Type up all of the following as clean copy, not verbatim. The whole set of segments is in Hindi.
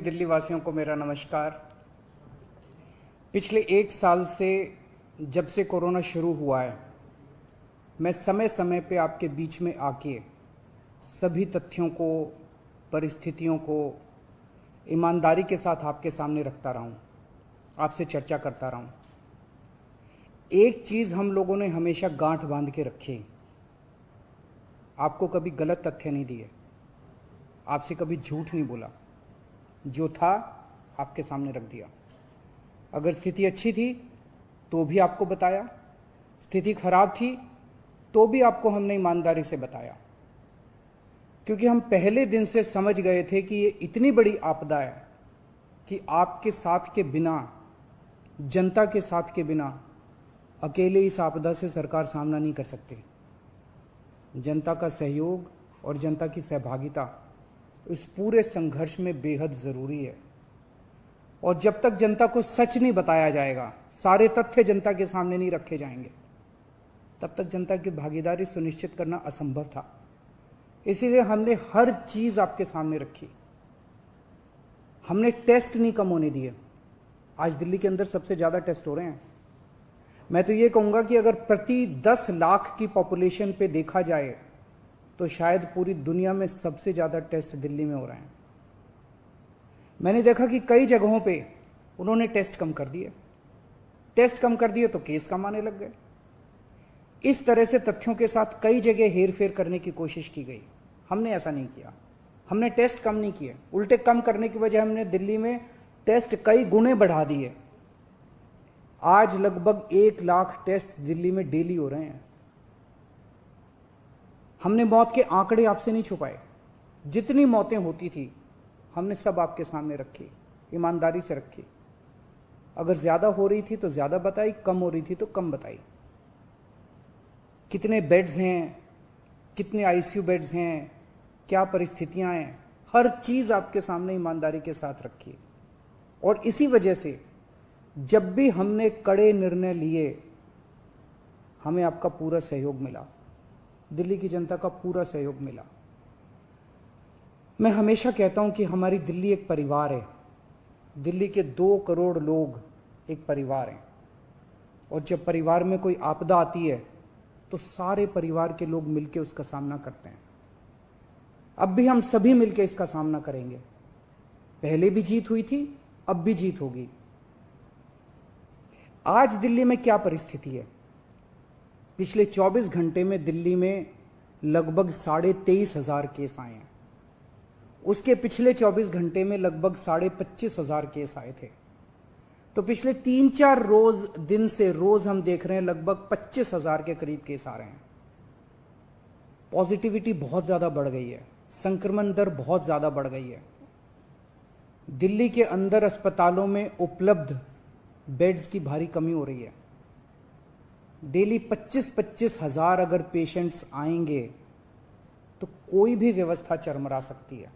दिल्ली वासियों को मेरा नमस्कार। पिछले एक साल से जब से कोरोना शुरू हुआ है, मैं समय समय पे आपके बीच में आके सभी तथ्यों को, परिस्थितियों को ईमानदारी के साथ आपके सामने रखता रहा हूँ, आपसे चर्चा करता रहा हूँ। एक चीज़ हम लोगों ने हमेशा गांठ बांध के रखी, आपको कभी गलत तथ्य नहीं दिए, आपसे कभी झूठ नहीं बोला, जो था आपके सामने रख दिया। अगर स्थिति अच्छी थी तो भी आपको बताया, स्थिति खराब थी तो भी आपको हमने ईमानदारी से बताया, क्योंकि हम पहले दिन से समझ गए थे कि ये इतनी बड़ी आपदा है कि आपके साथ के बिना, जनता के साथ के बिना अकेले इस आपदा से सरकार सामना नहीं कर सकती। जनता का सहयोग और जनता की सहभागिता इस पूरे संघर्ष में बेहद जरूरी है। और जब तक जनता को सच नहीं बताया जाएगा, सारे तथ्य जनता के सामने नहीं रखे जाएंगे, तब तक जनता की भागीदारी सुनिश्चित करना असंभव था। इसीलिए हमने हर चीज आपके सामने रखी। हमने टेस्ट नहीं कम होने दिए। आज दिल्ली के अंदर सबसे ज्यादा टेस्ट हो रहे हैं। मैं तो ये कहूंगा कि अगर प्रति 10 लाख की पॉपुलेशन पे देखा जाए तो शायद पूरी दुनिया में सबसे ज्यादा टेस्ट दिल्ली में हो रहे हैं। मैंने देखा कि कई जगहों पे उन्होंने टेस्ट कम कर दिए। टेस्ट कम कर दिए तो केस कम आने लग गए। इस तरह से तथ्यों के साथ कई जगह हेरफेर करने की कोशिश की गई। हमने ऐसा नहीं किया। हमने टेस्ट कम नहीं किए, उल्टे कम करने की वजह हमने दिल्ली में टेस्ट कई गुने बढ़ा दिए। आज लगभग 1 लाख टेस्ट दिल्ली में डेली हो रहे हैं। हमने मौत के आंकड़े आपसे नहीं छुपाए। जितनी मौतें होती थी हमने सब आपके सामने रखी, ईमानदारी से रखी। अगर ज्यादा हो रही थी तो ज्यादा बताई, कम हो रही थी तो कम बताई। कितने बेड्स हैं, कितने आईसीयू बेड्स हैं, क्या परिस्थितियां हैं, हर चीज आपके सामने ईमानदारी के साथ रखी। और इसी वजह से जब भी हमने कड़े निर्णय लिए, हमें आपका पूरा सहयोग मिला, दिल्ली की जनता का पूरा सहयोग मिला। मैं हमेशा कहता हूं कि हमारी दिल्ली एक परिवार है। दिल्ली के 2 करोड़ लोग एक परिवार हैं। और जब परिवार में कोई आपदा आती है तो सारे परिवार के लोग मिलकर उसका सामना करते हैं। अब भी हम सभी मिलकर इसका सामना करेंगे। पहले भी जीत हुई थी, अब भी जीत होगी। आज दिल्ली में क्या परिस्थिति है? पिछले 24 घंटे में दिल्ली में लगभग 23,500 केस आए हैं। उसके पिछले 24 घंटे में लगभग 25,500 केस आए थे। तो पिछले 3-4 दिन से रोज हम देख रहे हैं लगभग 25,000 के करीब केस आ रहे हैं। पॉजिटिविटी बहुत ज्यादा बढ़ गई है, संक्रमण दर बहुत ज्यादा बढ़ गई है। दिल्ली के अंदर अस्पतालों में उपलब्ध बेड्स की भारी कमी हो रही है। डेली 25-25 हजार अगर पेशेंट्स आएंगे तो कोई भी व्यवस्था चरमरा सकती है।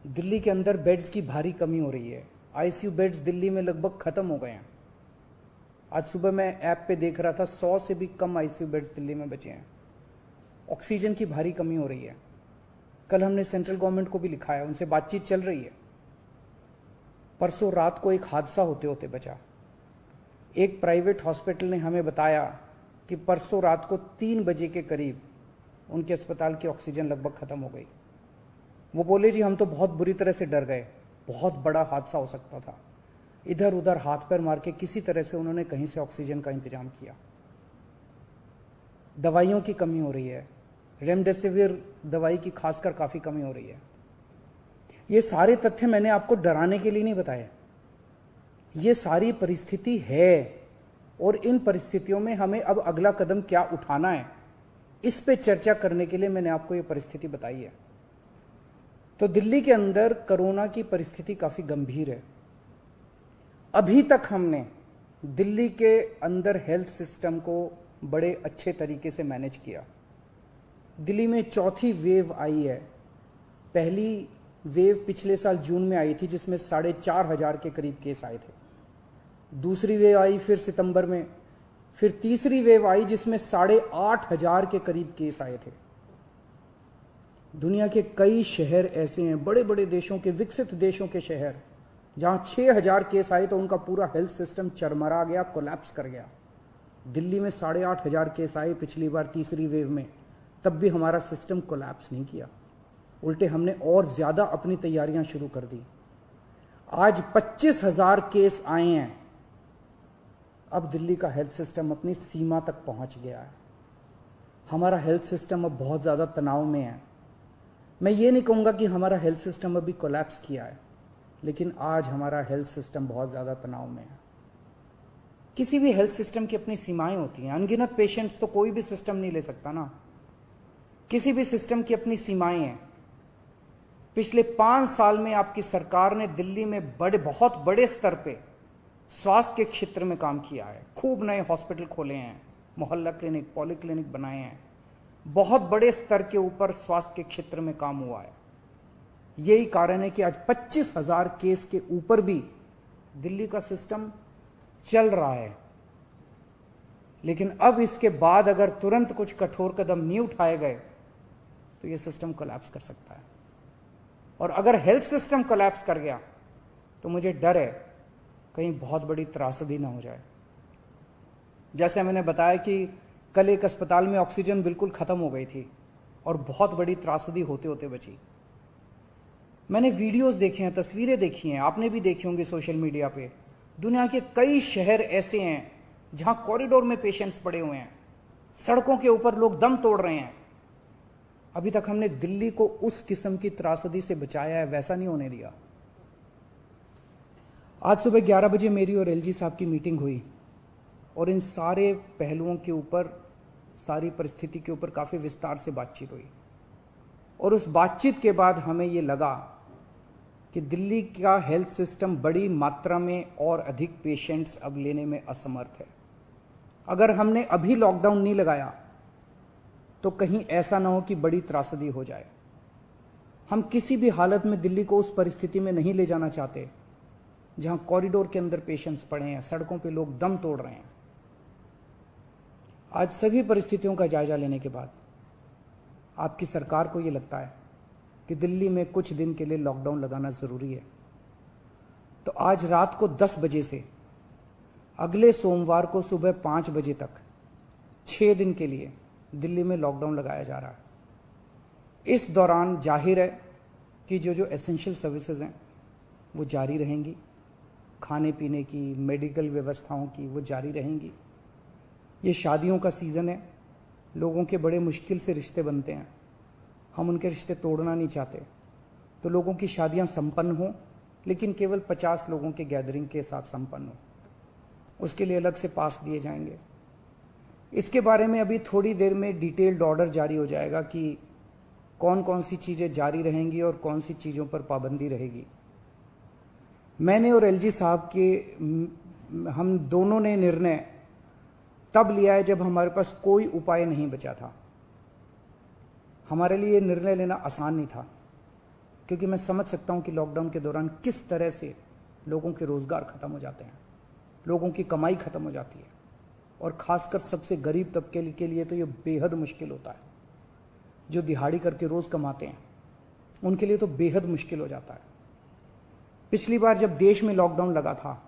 दिल्ली के अंदर बेड्स की भारी कमी हो रही है। आईसीयू बेड्स दिल्ली में लगभग खत्म हो गए हैं। आज सुबह मैं ऐप पे देख रहा था 100 से भी कम आईसीयू बेड्स दिल्ली में बचे हैं। ऑक्सीजन की भारी कमी हो रही है। कल हमने सेंट्रल गवर्नमेंट को भी लिखा है, उनसे बातचीत चल रही है। परसों रात को एक हादसा होते होते बचा। एक प्राइवेट हॉस्पिटल ने हमें बताया कि परसों रात को 3 बजे के करीब उनके अस्पताल की ऑक्सीजन लगभग खत्म हो गई। वो बोले जी हम तो बहुत बुरी तरह से डर गए, बहुत बड़ा हादसा हो सकता था। इधर उधर हाथ पैर मार के किसी तरह से उन्होंने कहीं से ऑक्सीजन का इंतजाम किया। दवाइयों की कमी हो रही है, रेमडेसिविर दवाई की खासकर काफी कमी हो रही है। ये सारे तथ्य मैंने आपको डराने के लिए नहीं बताए। ये सारी परिस्थिति है और इन परिस्थितियों में हमें अब अगला कदम क्या उठाना है, इस पे चर्चा करने के लिए मैंने आपको ये परिस्थिति बताई है। तो दिल्ली के अंदर कोरोना की परिस्थिति काफी गंभीर है। अभी तक हमने दिल्ली के अंदर हेल्थ सिस्टम को बड़े अच्छे तरीके से मैनेज किया। दिल्ली में 4थी वेव आई है। पहली वेव पिछले साल जून में आई थी जिसमें 4,500 के करीब केस आए थे। दूसरी वेव आई फिर सितंबर में, फिर तीसरी वेव आई जिसमें 8,500 के करीब केस आए थे। दुनिया के कई शहर ऐसे हैं, बड़े बड़े देशों के, विकसित देशों के शहर, जहां 6,000 केस आए तो उनका पूरा हेल्थ सिस्टम चरमरा गया, कोलैप्स कर गया। दिल्ली में 8,500 केस आए पिछली बार तीसरी वेव में, तब भी हमारा सिस्टम कोलैप्स नहीं किया, उल्टे हमने और ज्यादा अपनी तैयारियां शुरू कर दी। आज 25,000 केस आए हैं। अब दिल्ली का हेल्थ सिस्टम अपनी सीमा तक पहुंच गया है। हमारा हेल्थ सिस्टम अब बहुत ज़्यादा तनाव में है। मैं ये नहीं कहूँगा कि हमारा हेल्थ सिस्टम अभी कोलैप्स किया है, लेकिन आज हमारा हेल्थ सिस्टम बहुत ज़्यादा तनाव में है। किसी भी हेल्थ सिस्टम की अपनी सीमाएं होती हैं। अनगिनत पेशेंट्स तो कोई भी सिस्टम नहीं ले सकता ना। किसी भी सिस्टम की अपनी सीमाएं हैं। पिछले 5 साल में आपकी सरकार ने दिल्ली में बहुत बड़े स्तर पे स्वास्थ्य के क्षेत्र में काम किया है। खूब नए हॉस्पिटल खोले हैं, मोहल्ला क्लिनिक, पॉलीक्लिनिक बनाए हैं। बहुत बड़े स्तर के ऊपर स्वास्थ्य के क्षेत्र में काम हुआ है। यही कारण है कि आज 25,000 केस के ऊपर भी दिल्ली का सिस्टम चल रहा है। लेकिन अब इसके बाद अगर तुरंत कुछ कठोर कदम नहीं उठाए गए तो यह सिस्टम कोलैप्स कर सकता है। और अगर हेल्थ सिस्टम कोलैप्स कर गया तो मुझे डर है कहीं बहुत बड़ी त्रासदी ना हो जाए। जैसे मैंने बताया कि कल एक अस्पताल में ऑक्सीजन बिल्कुल खत्म हो गई थी और बहुत बड़ी त्रासदी होते होते बची। मैंने वीडियोस देखे हैं, तस्वीरें देखी हैं, आपने भी देखी होंगी सोशल मीडिया पे। दुनिया के कई शहर ऐसे हैं जहां कॉरिडोर में पेशेंट्स पड़े हुए हैं, सड़कों के ऊपर लोग दम तोड़ रहे हैं। अभी तक हमने दिल्ली को उस किस्म की त्रासदी से बचाया है, वैसा नहीं होने दिया। आज सुबह 11 बजे मेरी और एलजी साहब की मीटिंग हुई और इन सारे पहलुओं के ऊपर, सारी परिस्थिति के ऊपर काफ़ी विस्तार से बातचीत हुई। और उस बातचीत के बाद हमें ये लगा कि दिल्ली का हेल्थ सिस्टम बड़ी मात्रा में और अधिक पेशेंट्स अब लेने में असमर्थ है। अगर हमने अभी लॉकडाउन नहीं लगाया तो कहीं ऐसा ना हो कि बड़ी त्रासदी हो जाए। हम किसी भी हालत में दिल्ली को उस परिस्थिति में नहीं ले जाना चाहते जहां कॉरिडोर के अंदर पेशेंट्स पड़े हैं, सड़कों पे लोग दम तोड़ रहे हैं। आज सभी परिस्थितियों का जायजा लेने के बाद आपकी सरकार को यह लगता है कि दिल्ली में कुछ दिन के लिए लॉकडाउन लगाना जरूरी है, तो आज रात को 10 बजे से अगले सोमवार को सुबह 5 बजे तक 6 दिन के लिए दिल्ली में लॉकडाउन लगाया जा रहा है। इस दौरान जाहिर है कि जो एसेंशियल सर्विसेज हैं वो जारी रहेंगी, खाने पीने की, मेडिकल व्यवस्थाओं की वो जारी रहेंगी। ये शादियों का सीज़न है, लोगों के बड़े मुश्किल से रिश्ते बनते हैं, हम उनके रिश्ते तोड़ना नहीं चाहते, तो लोगों की शादियां संपन्न हों, लेकिन केवल 50 लोगों के गैदरिंग के साथ संपन्न हो। उसके लिए अलग से पास दिए जाएंगे। इसके बारे में अभी थोड़ी देर में डिटेल्ड ऑर्डर जारी हो जाएगा कि कौन कौन सी चीज़ें जारी रहेंगी और कौन सी चीज़ों पर पाबंदी रहेगी। मैंने और एलजी साहब के हम दोनों ने निर्णय तब लिया है जब हमारे पास कोई उपाय नहीं बचा था। हमारे लिए ये निर्णय लेना आसान नहीं था, क्योंकि मैं समझ सकता हूं कि लॉकडाउन के दौरान किस तरह से लोगों के रोजगार खत्म हो जाते हैं, लोगों की कमाई खत्म हो जाती है, और खासकर सबसे गरीब तबके के लिए तो ये बेहद मुश्किल होता है। जो दिहाड़ी करके रोज कमाते हैं उनके लिए तो बेहद मुश्किल हो जाता है। पिछली बार जब देश में लॉकडाउन लगा था,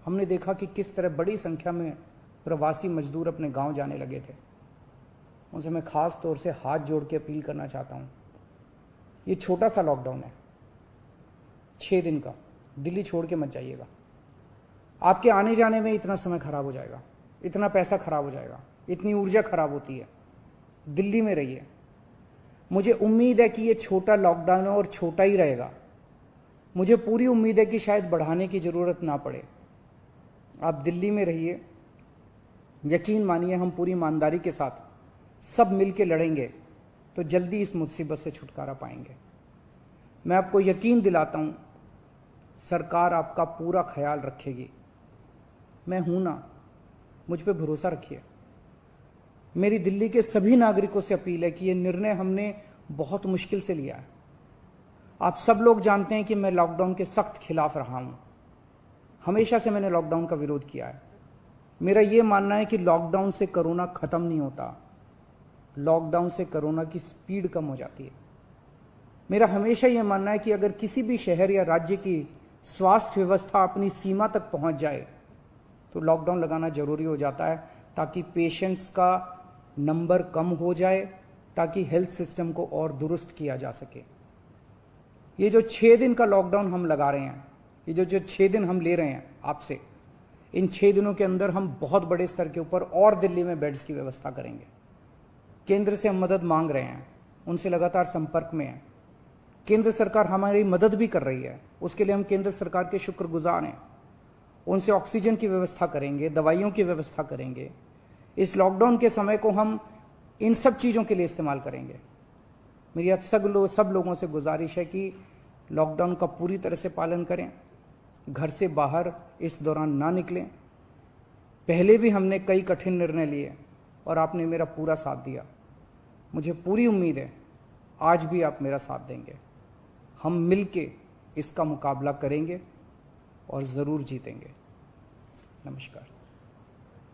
हमने देखा कि किस तरह बड़ी संख्या में प्रवासी मजदूर अपने गांव जाने लगे थे। उनसे मैं खास तौर से हाथ जोड़ के अपील करना चाहता हूं, ये छोटा सा लॉकडाउन है, 6 दिन का, दिल्ली छोड़ के मत जाइएगा। आपके आने जाने में इतना समय खराब हो जाएगा, इतना पैसा खराब हो जाएगा, इतनी ऊर्जा खराब होती है। दिल्ली में रहिए। मुझे उम्मीद है कि ये छोटा लॉकडाउन है और छोटा ही रहेगा। मुझे पूरी उम्मीद है कि शायद बढ़ाने की जरूरत ना पड़े। आप दिल्ली में रहिए। यकीन मानिए, हम पूरी ईमानदारी के साथ सब मिलके लड़ेंगे तो जल्दी इस मुसीबत से छुटकारा पाएंगे। मैं आपको यकीन दिलाता हूं, सरकार आपका पूरा ख्याल रखेगी। मैं हूं ना, मुझ पे भरोसा रखिए। मेरी दिल्ली के सभी नागरिकों से अपील है कि ये निर्णय हमने बहुत मुश्किल से लिया है। आप सब लोग जानते हैं कि मैं लॉकडाउन के सख्त खिलाफ रहा हूं। हमेशा से मैंने लॉकडाउन का विरोध किया है। मेरा यह मानना है कि लॉकडाउन से कोरोना खत्म नहीं होता, लॉकडाउन से कोरोना की स्पीड कम हो जाती है। मेरा हमेशा ये मानना है कि अगर किसी भी शहर या राज्य की स्वास्थ्य व्यवस्था अपनी सीमा तक पहुंच जाए तो लॉकडाउन लगाना जरूरी हो जाता है, ताकि पेशेंट्स का नंबर कम हो जाए, ताकि हेल्थ सिस्टम को और दुरुस्त किया जा सके। ये जो 6 दिन का लॉकडाउन हम लगा रहे हैं, ये जो 6 दिन हम ले रहे हैं आपसे, इन 6 दिनों के अंदर हम बहुत बड़े स्तर के ऊपर और दिल्ली में बेड्स की व्यवस्था करेंगे। केंद्र से हम मदद मांग रहे हैं, उनसे लगातार संपर्क में हैं। केंद्र सरकार हमारी मदद भी कर रही है, उसके लिए हम केंद्र सरकार के शुक्रगुजार हैं। उनसे ऑक्सीजन की व्यवस्था करेंगे, दवाइयों की व्यवस्था करेंगे। इस लॉकडाउन के समय को हम इन सब चीज़ों के लिए इस्तेमाल करेंगे। मेरी अब सब लोगों से गुजारिश है कि लॉकडाउन का पूरी तरह से पालन करें, घर से बाहर इस दौरान ना निकलें। पहले भी हमने कई कठिन निर्णय लिए और आपने मेरा पूरा साथ दिया। मुझे पूरी उम्मीद है आज भी आप मेरा साथ देंगे। हम मिलके इसका मुकाबला करेंगे और ज़रूर जीतेंगे। नमस्कार।